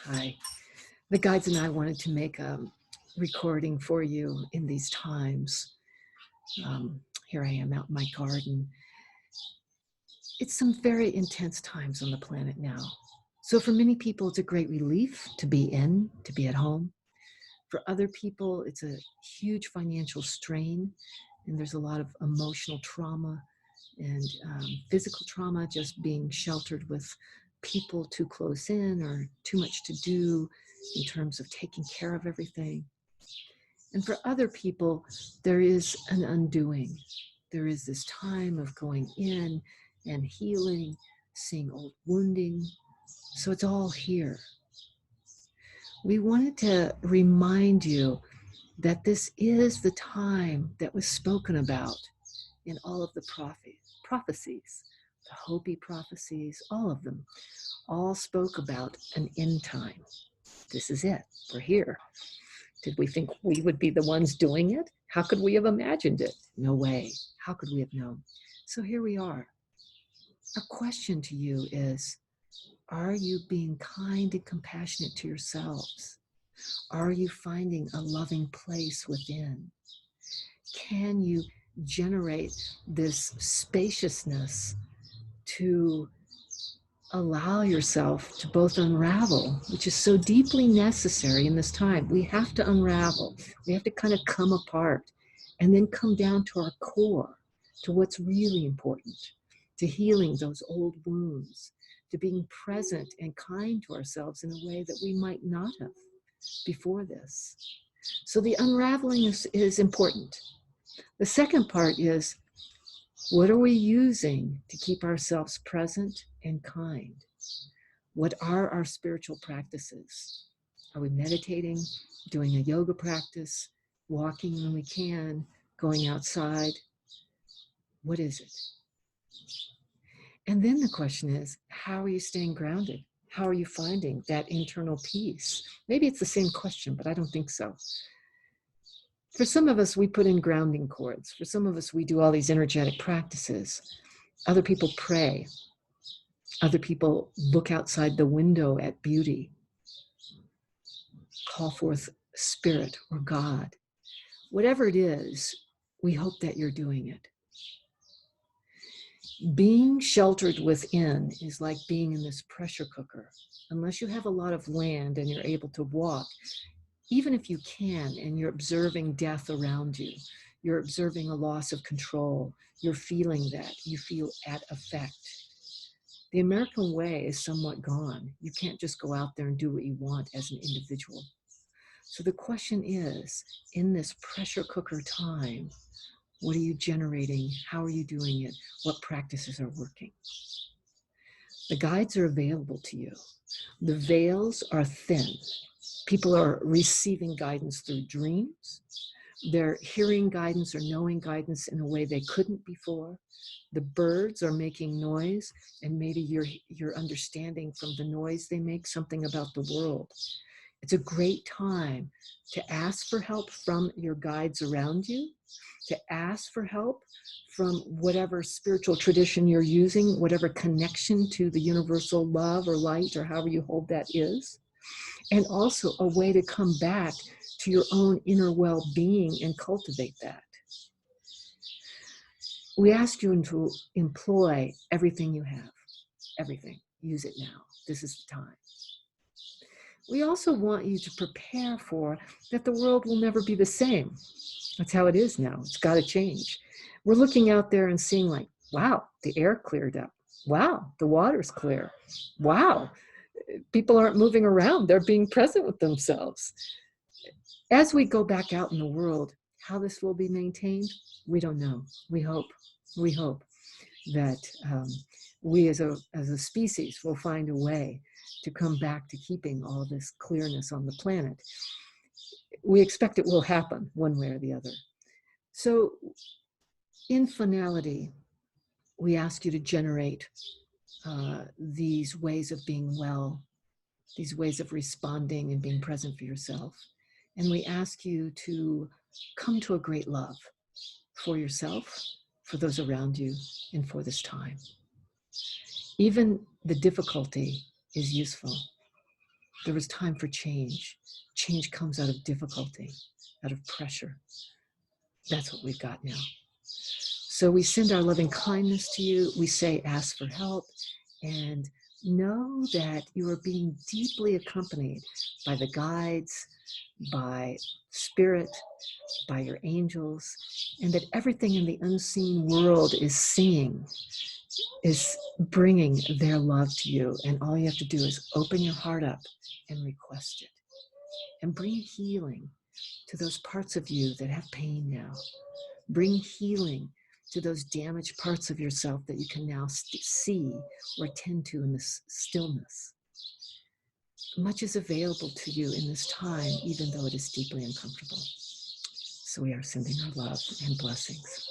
Hi. The guides and I wanted to make a recording for you in these times. Here I am out in my garden. It's some very intense times on the planet now. So for many people, it's a great relief to be at home. For other people, it's a huge financial strain, and there's a lot of emotional trauma and physical trauma, just being sheltered with people too close in or too much to do in terms of taking care of everything. And for other people, there is an undoing. There is this time of going in and healing, seeing old wounding. So it's all here. We wanted to remind you that this is the time that was spoken about in all of the prophecies, the Hopi prophecies, all of them, all spoke about an end time. This is it. We're here. Did we think we would be the ones doing it? How could we have imagined it? No way. How could we have known? So here we are. Our question to you is, are you being kind and compassionate to yourselves? Are you finding a loving place within? Can you generate this spaciousness to allow yourself to both unravel, which is so deeply necessary in this time? We have to unravel. We have to kind of come apart and then come down to our core, to what's really important, to healing those old wounds, to being present and kind to ourselves in a way that we might not have before this. So the unraveling is important. The second part is, what are we using to keep ourselves present and kind? What are our spiritual practices? Are we meditating, doing a yoga practice, walking when we can, going outside? What is it? And then the question is, how are you staying grounded? How are you finding that internal peace? Maybe it's the same question, but I don't think so. For some of us, we put in grounding cords. For some of us, we do all these energetic practices. Other people pray. Other people look outside the window at beauty, call forth spirit or God. Whatever it is, we hope that you're doing it. Being sheltered within is like being in this pressure cooker. Unless you have a lot of land and you're able to walk, even if you can, and you're observing death around you, you're observing a loss of control, you're feeling that, you feel at effect. The American way is somewhat gone. You can't just go out there and do what you want as an individual. So the question is, in this pressure cooker time, what are you generating? How are you doing it? What practices are working? The guides are available to you. The veils are thin. People are receiving guidance through dreams. They're hearing guidance or knowing guidance in a way they couldn't before. The birds are making noise, and maybe you're understanding from the noise they make something about the world. It's a great time to ask for help from your guides around you, to ask for help from whatever spiritual tradition you're using, whatever connection to the universal love or light or however you hold that is. And also a way to come back to your own inner well-being and cultivate that. We ask you to employ everything you have, everything. Use it now. This is the time. We also want you to prepare for that the world will never be the same. That's how it is now. It's got to change. We're looking out there and seeing like, wow, the air cleared up. Wow, the water's clear. Wow, people aren't moving around. They're being present with themselves. As we go back out in the world, how this will be maintained, we don't know. We hope that we as a species will find a way to come back to keeping all this clearness on the planet. We expect it will happen one way or the other. So in finality, we ask you to generate these ways of being well, these ways of responding and being present for yourself. And we ask you to come to a great love for yourself, for those around you, and for this time. Even the difficulty is useful. There was time for change. Change comes out of difficulty, out of pressure. That's what we've got now. So we send our loving kindness to you. We say, ask for help, and know that you are being deeply accompanied by the guides, by spirit, by your angels, and that everything in the unseen world is seeing, is bringing their love to you. And all you have to do is open your heart up and request it. And bring healing to those parts of you that have pain now. Bring healing to those damaged parts of yourself that you can now see or tend to in this stillness. Much is available to you in this time, even though it is deeply uncomfortable. So we are sending our love and blessings.